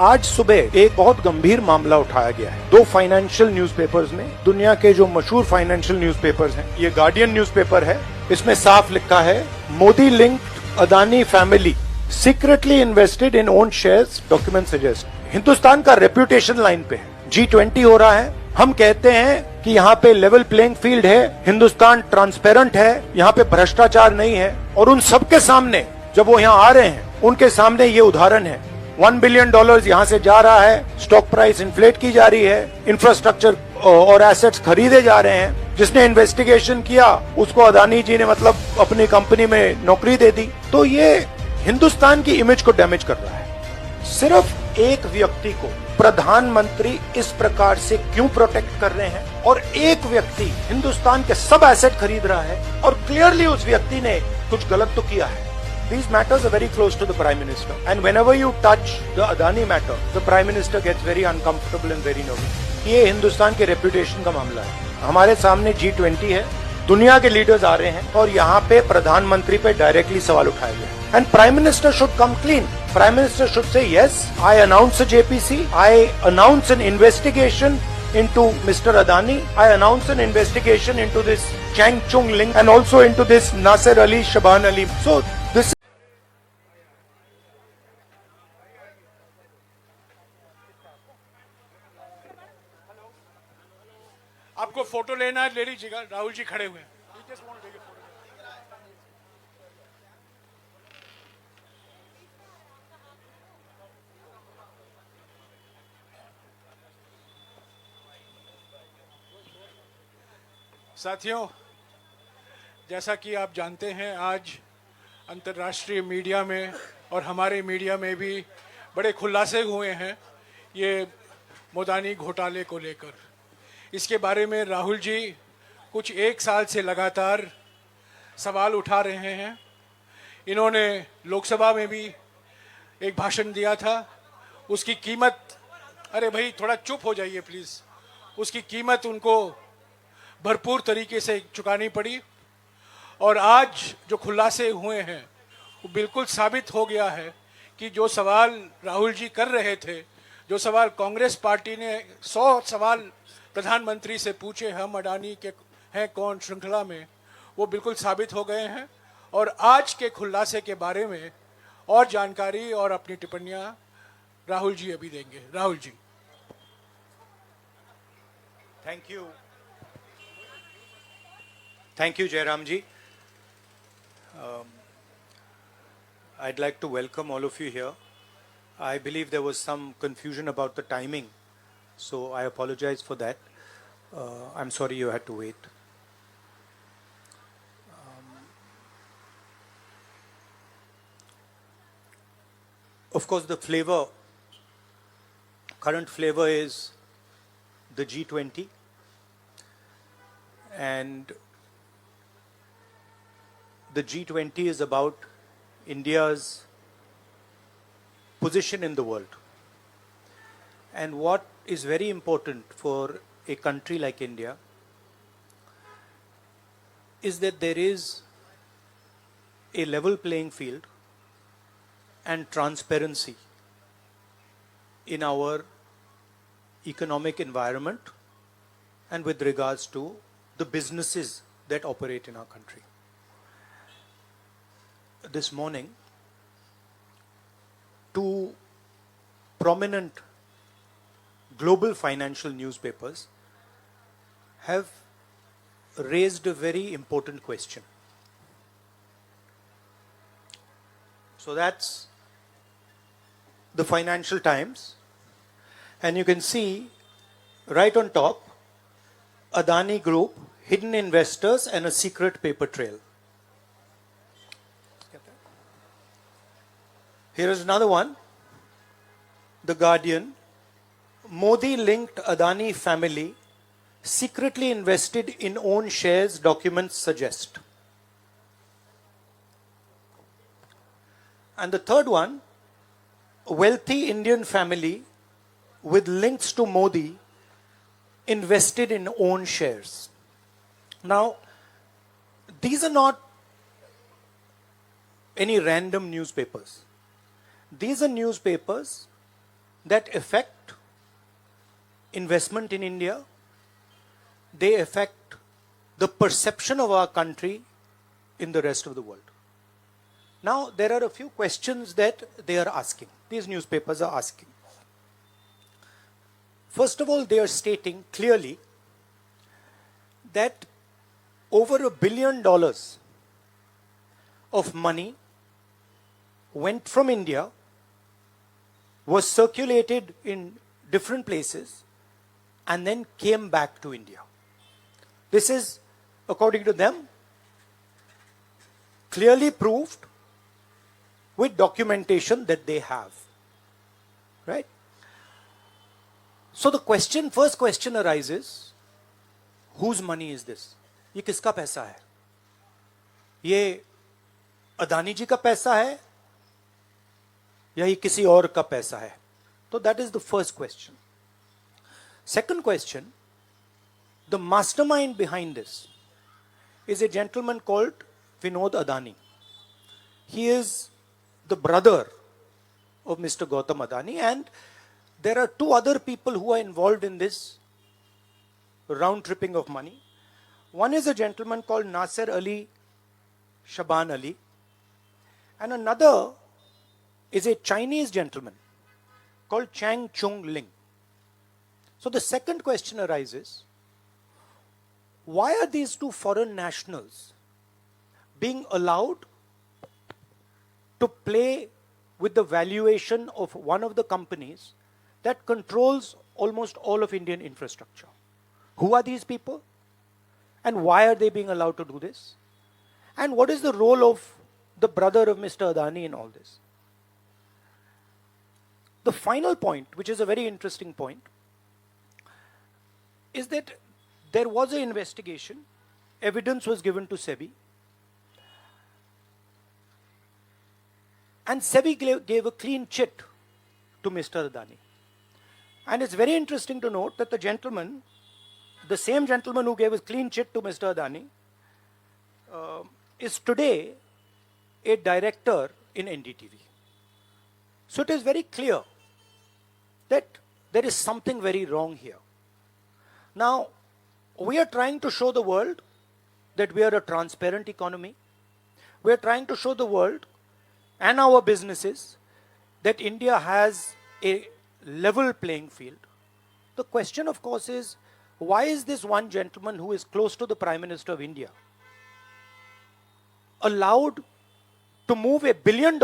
आज सुबह एक बहुत गंभीर मामला उठाया गया है। दो फाइनेंशियल न्यूज़पेपर्स ने, दुनिया के जो मशहूर फाइनेंशियल न्यूज़पेपर्स हैं, ये गार्डियन न्यूज़पेपर है, इसमें साफ लिखा है Modi linked Adani family secretly invested in own shares, document suggest. Hindustan का रेप्यूटेशन लाइन पे है। G20 हो रहा है, हम कहते हैं कि यहाँ पे लेवल प्लेइंग फील्ड है, हिंदुस्तान ट्रांसपेरेंट है, यहाँ पे भ्रष्टाचार नहीं है, और उन सबके सामने जब वो यहाँ आ रहे हैं उनके सामने ये उदाहरण है। $1 बिलियन यहाँ से जा रहा है, स्टॉक प्राइस इन्फ्लेट की जा रही है, इंफ्रास्ट्रक्चर और एसेट्स खरीदे जा रहे हैं। जिसने इन्वेस्टिगेशन किया उसको अदानी जी ने मतलब अपनी कंपनी में नौकरी दे दी। तो ये हिंदुस्तान की इमेज को डैमेज कर रहा है। सिर्फ एक व्यक्ति को प्रधानमंत्री इस प्रकार से क्यों प्रोटेक्ट कर रहे हैं, और एक व्यक्ति हिंदुस्तान के सब एसेट खरीद रहा है और क्लियरली उस व्यक्ति ने कुछ गलत तो किया है। These matters are very close to the Prime Minister, and whenever you touch the Adani matter, the Prime Minister gets very uncomfortable and very nervous. ये हिंदुस्तान के रेपुटेशन का मामला है। हमारे सामने G20 है, दुनिया के लीडर्स आ रहे हैं और यहाँ पे प्रधानमंत्री पे डायरेक्टली सवाल उठाए गए। And Prime Minister should come clean. Prime Minister should say, yes, I announce a JPC, I announce an investigation into Mr. Adani, I announce an investigation into this Chang Chung link and also into this Nasser Ali, Shaban Ali. So this आपको photo लेना है, ले लीजिएगा। राहुल जी खड़े हुए हैं। साथियों, जैसा कि आप जानते हैं, आज अंतर्राष्ट्रीय मीडिया में और हमारे मीडिया में भी बड़े खुलासे हुए हैं ये मोदानी घोटाले को लेकर। इसके बारे में राहुल जी कुछ एक साल से लगातार सवाल उठा रहे हैं। इन्होंने लोकसभा में भी एक भाषण दिया था, उसकी कीमत, अरे भाई थोड़ा चुप हो जाइए प्लीज़, उसकी कीमत उनको भरपूर तरीके से चुकानी पड़ी। और आज जो खुलासे हुए हैं वो बिल्कुल साबित हो गया है कि जो सवाल राहुल जी कर रहे थे, जो सवाल कांग्रेस पार्टी ने 100 सवाल प्रधानमंत्री से पूछे हम अडानी के हैं कौन श्रृंखला में, वो बिल्कुल साबित हो गए हैं। और आज के खुलासे के बारे में और जानकारी और अपनी टिप्पणियां राहुल जी अभी देंगे। Rahul ji. Thank you, Jairam ji. I'd like to welcome all of you here. I believe there was some confusion about the timing, so I apologize for that. I'm sorry you had to wait. Of course, the flavor, current flavor is the G20, and the G20 is about India's position in the world. And what is very important for a country like India is that there is a level playing field and transparency in our economic environment and with regards to the businesses that operate in our country. This morning, two prominent global financial newspapers have raised a very important question. So that's the Financial Times, and you can see right on top, Adani Group, hidden investors and a secret paper trail. Here is another one, The Guardian, Modi linked Adani family secretly invested in own shares, documents suggest. And the third one, wealthy Indian family with links to Modi invested in own shares. Now, these are not any random newspapers. These are newspapers that affect investment in India. They affect the perception of our country in the rest of the world. Now, there are a few questions that they are asking. These newspapers are asking. First of all, they are stating clearly that over $1 billion of money went from India, was circulated in different places, and then came back to India. This is, according to them, clearly proved with documentation that they have. Right? So the question, first question arises, whose money is this? ये किसका पैसा है? ये अदानी जी का पैसा है या ये किसी और का पैसा है? So that is the first question. Second question, the mastermind behind this is a gentleman called Vinod Adani. He is the brother of Mr. Gautam Adani, and there are two other people who are involved in this round tripping of money. One is a gentleman called Nasser Ali Shaban Ali, and another is a Chinese gentleman called Chang Chung Ling. So the second question arises, why are these two foreign nationals being allowed to play with the valuation of one of the companies that controls almost all of Indian infrastructure? Who are these people? And why are they being allowed to do this? And what is the role of the brother of Mr. Adani in all this? The final point, which is a very interesting point, is that there was an investigation, evidence was given to SEBI, and SEBI gave a clean chit to Mr. Adani. And it's very interesting to note that the gentleman, the same gentleman who gave a clean chit to Mr. Adani, is today a director in NDTV. So it is very clear that there is something very wrong here. Now, we are trying to show the world that we are a transparent economy. We are trying to show the world and our businesses that India has a level playing field. The question, of course, is why is this one gentleman who is close to the Prime Minister of India allowed to move $1 billion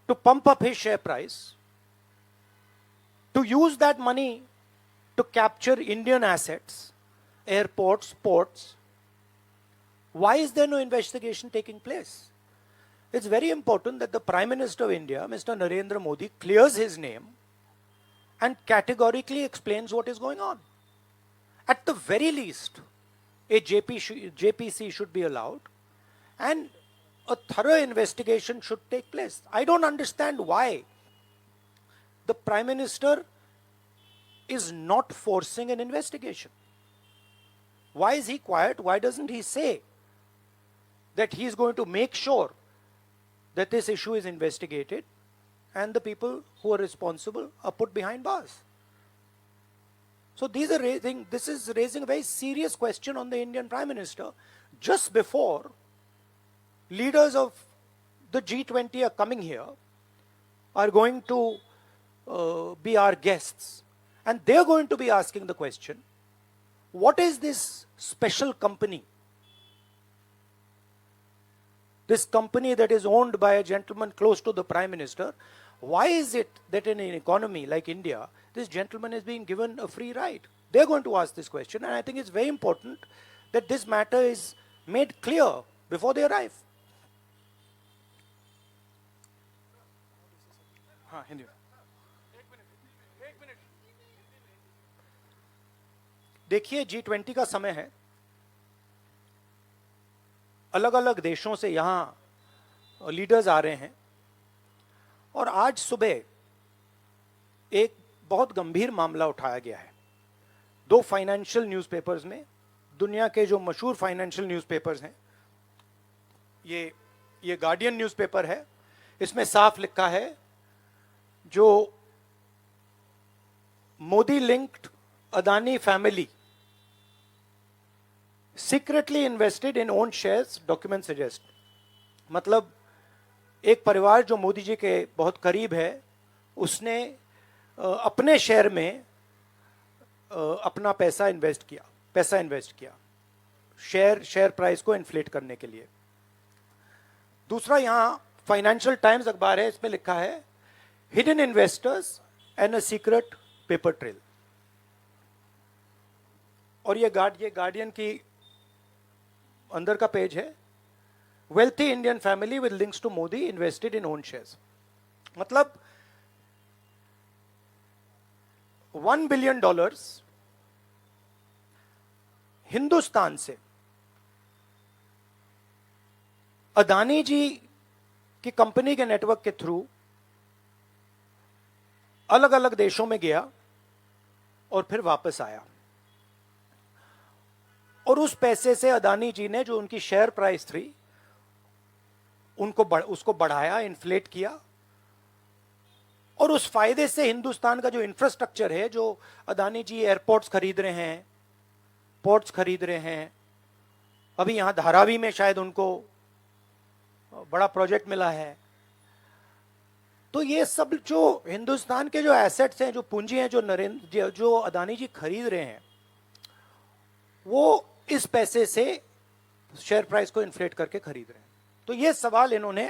to pump up his share price, to use that money to capture Indian assets, airports, ports? Why is there no investigation taking place? It's very important that the Prime Minister of India, Mr. Narendra Modi, clears his name and categorically explains what is going on. At the very least, a JPC should be allowed and a thorough investigation should take place. I don't understand why the Prime Minister is not forcing an investigation. Why is he quiet? Why doesn't he say that he is going to make sure that this issue is investigated and the people who are responsible are put behind bars? So this is raising a very serious question on the Indian Prime Minister just before leaders of the G20 are coming here, are going to be our guests, and they're going to be asking the question, what is this special company? This company that is owned by a gentleman close to the Prime Minister, why is it that in an economy like India, this gentleman is being given a free ride? They're going to ask this question, and I think it's very important that this matter is made clear before they arrive. हाँ, हिंदी में। देखिए, G20 का समय है, अलग अलग देशों से यहाँ लीडर्स आ रहे हैं, और आज सुबह एक बहुत गंभीर मामला उठाया गया है। दो फाइनेंशियल न्यूज़पेपर्स में, दुनिया के जो मशहूर फाइनेंशियल न्यूज़पेपर्स हैं, ये गार्डियन न्यूज़पेपर है, इसमें साफ लिखा है जो Modi linked Adani family secretly invested in own shares, document suggest. मतलब एक परिवार जो मोदी जी के बहुत करीब है, उसने अपने शेयर में अपना पैसा इन्वेस्ट किया शेयर प्राइस को इन्फ्लेट करने के लिए। दूसरा, यहां फाइनेंशियल टाइम्स अखबार है, इसमें लिखा है hidden investors and a secret paper trail. और ये गार्डियन की अंदर का पेज है, wealthy Indian family with links to Modi invested in own shares. मतलब $1 बिलियन हिंदुस्तान से अदानी जी की कंपनी के नेटवर्क के थ्रू अलग अलग देशों में गया और फिर वापस आया। और उस पैसे से अदानी जी ने जो उनकी शेयर प्राइस थी उसको बढ़ाया, इन्फ्लेट किया। और उस फायदे से हिंदुस्तान का जो इंफ्रास्ट्रक्चर है, जो अदानी जी एयरपोर्ट्स खरीद रहे हैं, पोर्ट्स खरीद रहे हैं, अभी यहां धारावी में शायद उनको बड़ा प्रोजेक्ट मिला है। तो ये सब जो हिंदुस्तान के जो एसेट्स हैं, जो पूंजी हैं, जो अदानी जी खरीद रहे हैं, वो इस पैसे से शेयर प्राइस को इन्फ्लेट करके खरीद रहे हैं। तो ये सवाल इन्होंने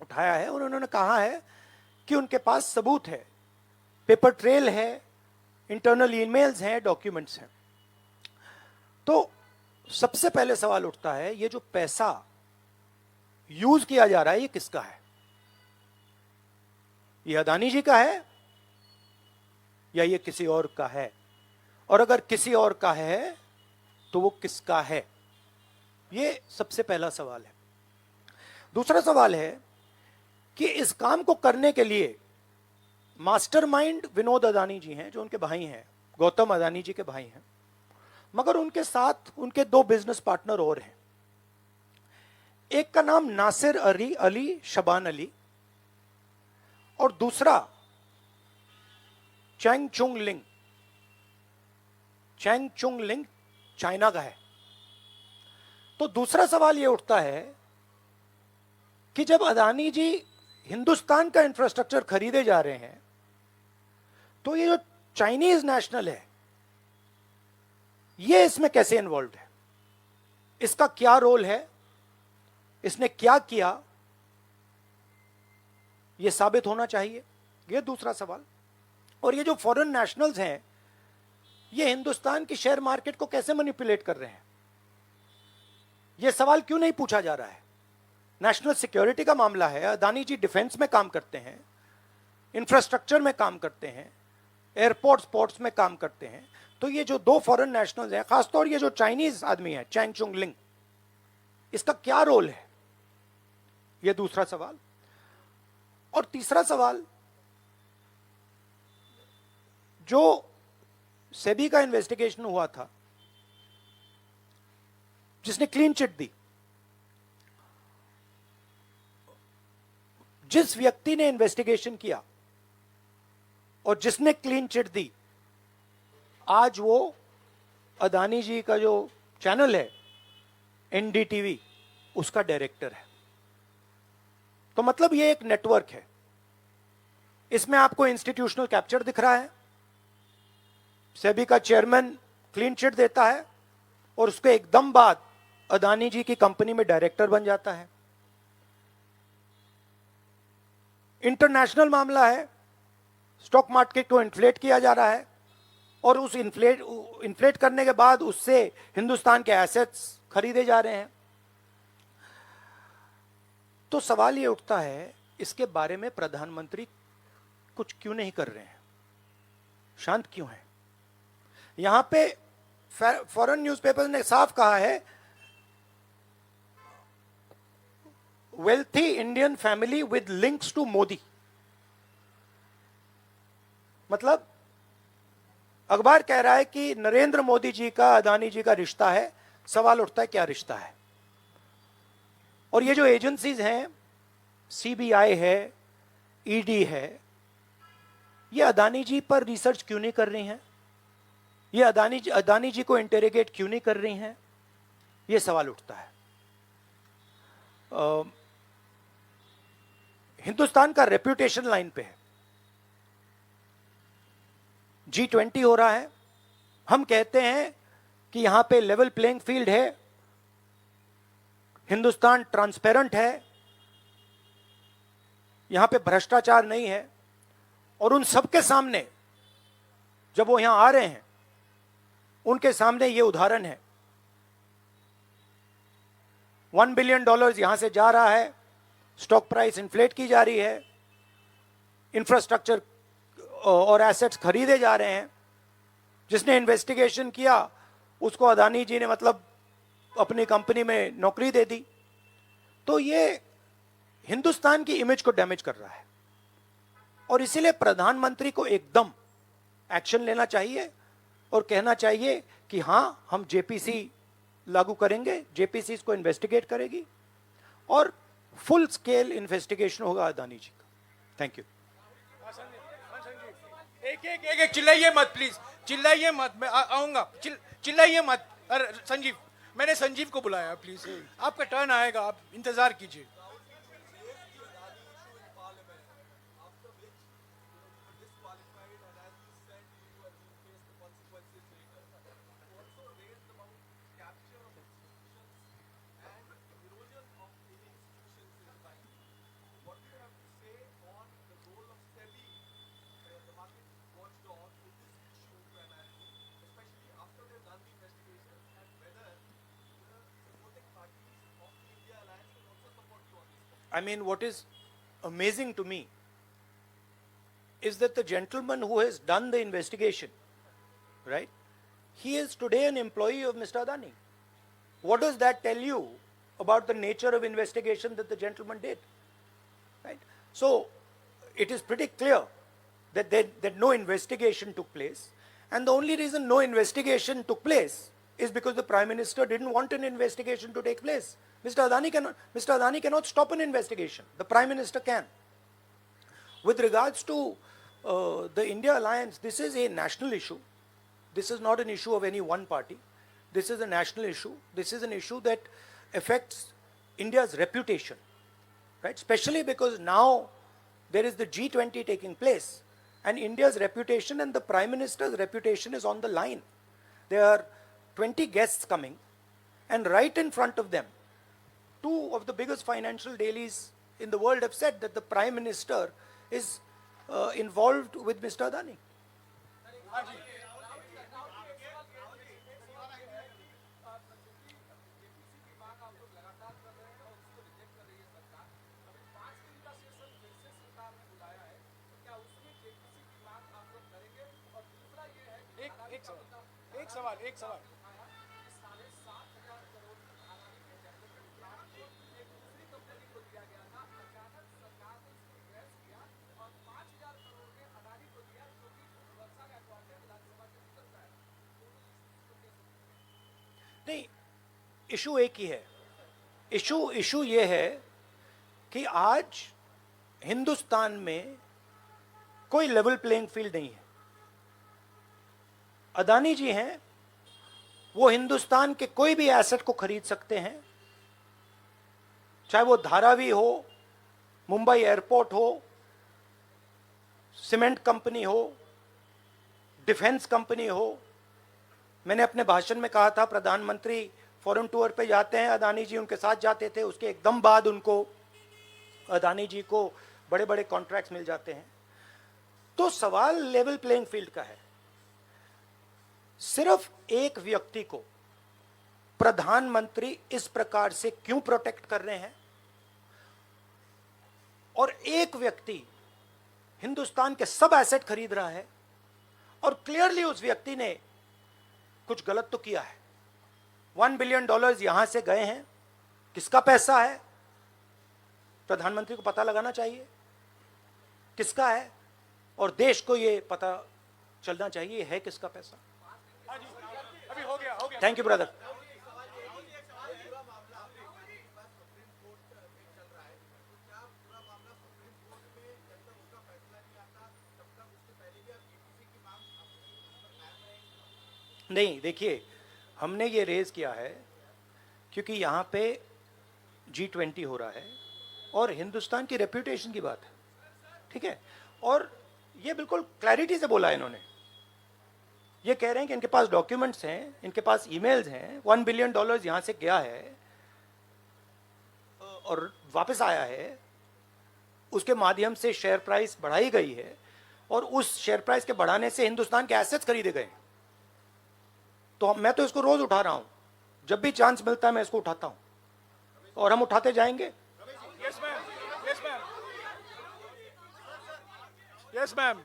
उठाया है और उन्होंने कहा है कि उनके पास सबूत है, पेपर ट्रेल है, इंटरनल ईमेल्स हैं, डॉक्यूमेंट्स हैं। तो सबसे पहले सवाल उठता है, ये जो पैसा यूज किया जा रहा है, ये किसका है? ये अदानी जी का है या ये किसी और का है? और अगर किसी और का है तो वो किसका है? ये सबसे पहला सवाल है। दूसरा सवाल है कि इस काम को करने के लिए मास्टरमाइंड विनोद अदानी जी हैं, जो उनके भाई हैं, गौतम अदानी जी के भाई हैं, मगर उनके साथ उनके 2 बिजनेस पार्टनर और हैं। एक का नाम नासिर अली शबान अली और दूसरा चैंग चुंग लिंग चाइना का है। तो दूसरा सवाल यह उठता है कि जब अदानी जी हिंदुस्तान का इंफ्रास्ट्रक्चर खरीदे जा रहे हैं, तो ये जो चाइनीज नेशनल है, ये इसमें कैसे इन्वॉल्व है? इसका क्या रोल है? इसने क्या किया? यह साबित होना चाहिए। यह दूसरा सवाल। और ये जो फॉरेन नेशनल्स हैं, ये हिंदुस्तान की शेयर मार्केट को कैसे मैनिपुलेट कर रहे हैं? यह सवाल क्यों नहीं पूछा जा रहा है? नेशनल सिक्योरिटी का मामला है। अदानी जी डिफेंस में काम करते हैं, इंफ्रास्ट्रक्चर में काम करते हैं, एयरपोर्ट्स पोर्ट्स में काम करते हैं। तो ये जो 2 फॉरेन नेशनल्स हैं, खासतौर ये जो चाइनीज आदमी है चैंग चुंग लिंग, इसका क्या रोल है? यह दूसरा सवाल। और तीसरा सवाल, जो सेबी का इन्वेस्टिगेशन हुआ था, जिसने क्लीन चिट दी, जिस व्यक्ति ने इन्वेस्टिगेशन किया और जिसने क्लीन चिट दी, आज वो अदानी जी का जो चैनल है एनडीटीवी, उसका डायरेक्टर है। तो मतलब ये एक नेटवर्क है। इसमें आपको इंस्टीट्यूशनल कैप्चर दिख रहा है। सेबी का चेयरमैन क्लीन चिट देता है और उसके एकदम बाद अदानी जी की कंपनी में डायरेक्टर बन जाता है। इंटरनेशनल मामला है, स्टॉक मार्केट को इन्फ्लेट किया जा रहा है और उस इन्फ्लेट करने के बाद उससे हिंदुस्तान के एसेट्स खरीदे जा रहे हैं। तो सवाल ये उठता है, इसके बारे में प्रधानमंत्री कुछ क्यों नहीं कर रहे हैं? शांत क्यों है? यहां पे फॉरेन न्यूज़पेपर ने साफ कहा है, wealthy Indian family with links to Modi. मतलब अखबार कह रहा है कि नरेंद्र मोदी जी का अदानी जी का रिश्ता है। सवाल उठता है, क्या रिश्ता है? और ये जो एजेंसीज हैं, सीबीआई है, ईडी है, ये अदानी जी पर रिसर्च क्यों नहीं कर रही हैं? ये अदानी जी को इंटेरोगेट क्यों नहीं कर रही हैं? ये सवाल उठता है। हिंदुस्तान का रेप्यूटेशन लाइन पे है। G20 हो रहा है, हम कहते हैं कि यहां पे लेवल प्लेइंग फील्ड है, हिंदुस्तान ट्रांसपेरेंट है, यहां पे भ्रष्टाचार नहीं है, और उन सबके सामने जब वो यहां आ रहे हैं, उनके सामने ये उदाहरण है। $1 बिलियन यहां से जा रहा है, स्टॉक प्राइस इन्फ्लेट की जा रही है, इंफ्रास्ट्रक्चर और एसेट्स खरीदे जा रहे हैं। जिसने इन्वेस्टिगेशन किया उसको अदानी जी ने मतलब अपनी कंपनी में नौकरी दे दी। तो ये हिंदुस्तान की इमेज को डैमेज कर रहा है, और इसीलिए प्रधानमंत्री को एकदम एक्शन लेना चाहिए और कहना चाहिए कि हां, हम जेपीसी लागू करेंगे, जेपीसी इसको इन्वेस्टिगेट करेगी और फुल स्केल इन्वेस्टिगेशन होगा अदानी जी का। Thank you. एक चिल्लाइए मत प्लीज, चिल्लाइए मत, मैं आऊंगा। चिल्लाइए मत। अरे संजीव, मैंने संजीव को बुलाया, प्लीज आपका टर्न आएगा, आप इंतजार कीजिए। I mean, what is amazing to me is that the gentleman who has done the investigation, right, he is today an employee of Mr. Adani. What does that tell you about the nature of investigation that the gentleman did? Right? So, it is pretty clear that no investigation took place, and the only reason no investigation took place is because the Prime Minister didn't want an investigation to take place. Mr. Adani cannot stop an investigation. The Prime Minister can. With regards to the India alliance, this is a national issue. This is not an issue of any one party. This is a national issue. This is an issue that affects India's reputation, right? Especially because now there is the G20 taking place, and India's reputation and the Prime Minister's reputation is on the line. There are 20 guests coming, and right in front of them, two of the biggest financial dailies in the world have said that the Prime Minister is involved with Mr. Adani. एक सवाल। नहीं, issue एक ही है। Issue ये है कि आज हिंदुस्तान में कोई लेवल प्लेइंग फील्ड नहीं है। अदानी जी हैं, वो हिंदुस्तान के कोई भी एसेट को खरीद सकते हैं, चाहे वो धारावी हो, मुंबई एयरपोर्ट हो, सीमेंट कंपनी हो, डिफेंस कंपनी हो। मैंने अपने भाषण में कहा था प्रधानमंत्री फॉरेन टूर पे जाते हैं, अदानी जी उनके साथ जाते थे, उसके एकदम बाद उनको अदानी जी को बड़े बड़े कॉन्ट्रैक्ट्स मिल जाते हैं। तो सवाल लेवल प्लेइंग फील्ड का है। सिर्फ एक व्यक्ति को प्रधानमंत्री इस प्रकार से क्यों प्रोटेक्ट कर रहे हैं, और एक व्यक्ति हिंदुस्तान के सब एसेट खरीद रहा है, और क्लियरली उस व्यक्ति ने कुछ गलत तो किया है। $1 बिलियन यहां से गए हैं, किसका पैसा है? प्रधानमंत्री को पता लगाना चाहिए किसका है, और देश को यह पता चलना चाहिए है किसका पैसा। अभी हो गया। Thank you brother. नहीं, देखिए, हमने ये रेज किया है क्योंकि यहाँ पे G20 हो रहा है और हिंदुस्तान की रेप्यूटेशन की बात है, ठीक है। और ये बिल्कुल क्लैरिटी से बोला है इन्होंने। ये कह रहे हैं कि इनके पास डॉक्यूमेंट्स हैं, इनके पास ईमेल्स हैं, $1 बिलियन यहाँ से गया है और वापस आया है, उसके माध्यम से शेयर प्राइस बढ़ाई गई है और उस शेयर प्राइस के बढ़ाने से हिंदुस्तान के एसेट्स खरीदे गए। तो मैं तो इसको रोज उठा रहा हूं, जब भी चांस मिलता है मैं इसको उठाता हूं और हम उठाते जाएंगे। Yes ma'am, yes ma'am, yes ma'am.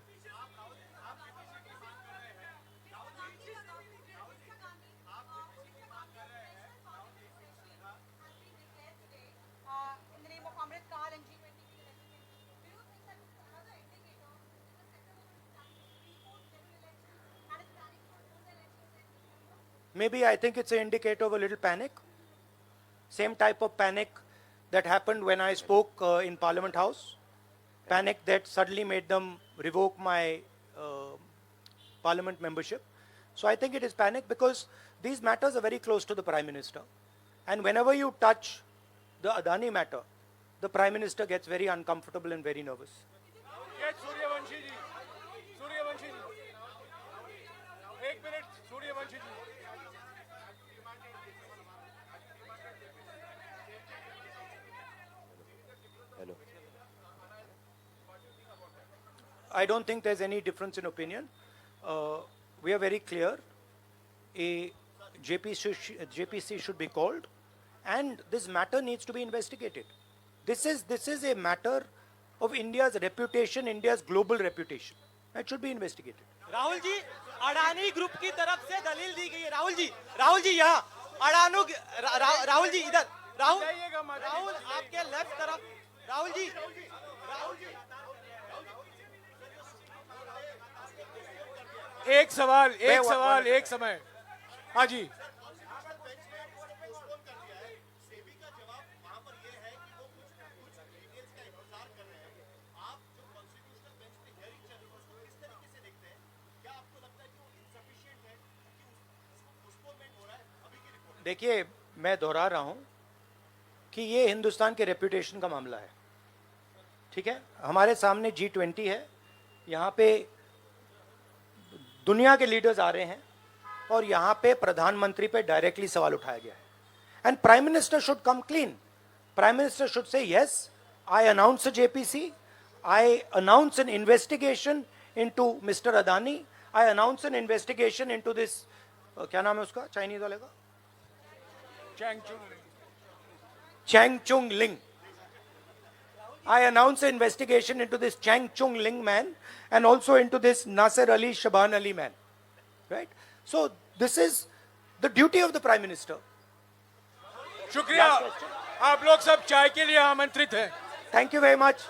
In the name of Amrit Kaal and G20 election, do you think that is another indicator of the September 23 general election and is planning for those elections in December? Maybe I think it's an indicator of a little panic. Same type of panic that happened when I spoke in Parliament House. Panic that suddenly made them revoke my Parliament membership. So I think it is panic because these matters are very close to the Prime Minister. And whenever you touch the Adani matter, the Prime Minister gets very uncomfortable and very nervous. Yes, Suryavanshi ji. Suryavanshi ji. एक minute, Suryavanshi ji. I don't think there's any difference in opinion. We are very clear. A JPC should be called, and this matter needs to be investigated. This is a matter of India's reputation, India's global reputation. It should be investigated. Rahul ji, Adani group की तरफ से दलील दी गई है। राहुल जी यहाँ अडानू राहुल जी इधर राहुल आपके left तरफ राहुल जी एक सवाल, एक समय। हाँ जी। देखिए, मैं दोहरा रहा हूं कि ये हिंदुस्तान के रेपुटेशन का मामला है, ठीक है। हमारे सामने G20 है, यहाँ पे दुनिया के लीडर्स आ रहे हैं और यहाँ पे प्रधानमंत्री पे डायरेक्टली सवाल उठाया गया है। And prime minister should come clean. Prime minister should say yes, I announce a JPC, I announce N investigation into mister Adani, I announce N investigation into this, क्या नाम है उसका चाइनीज वाले का, Chang Chung Ling. I announce an investigation into this Chang Chung Ling man and also into this Nasser Ali Shaban Ali man. Right? So this is the duty of the Prime Minister. शुक्रिया, आप लोग सब चाय के लिए आमंत्रित हैं। Thank you very much.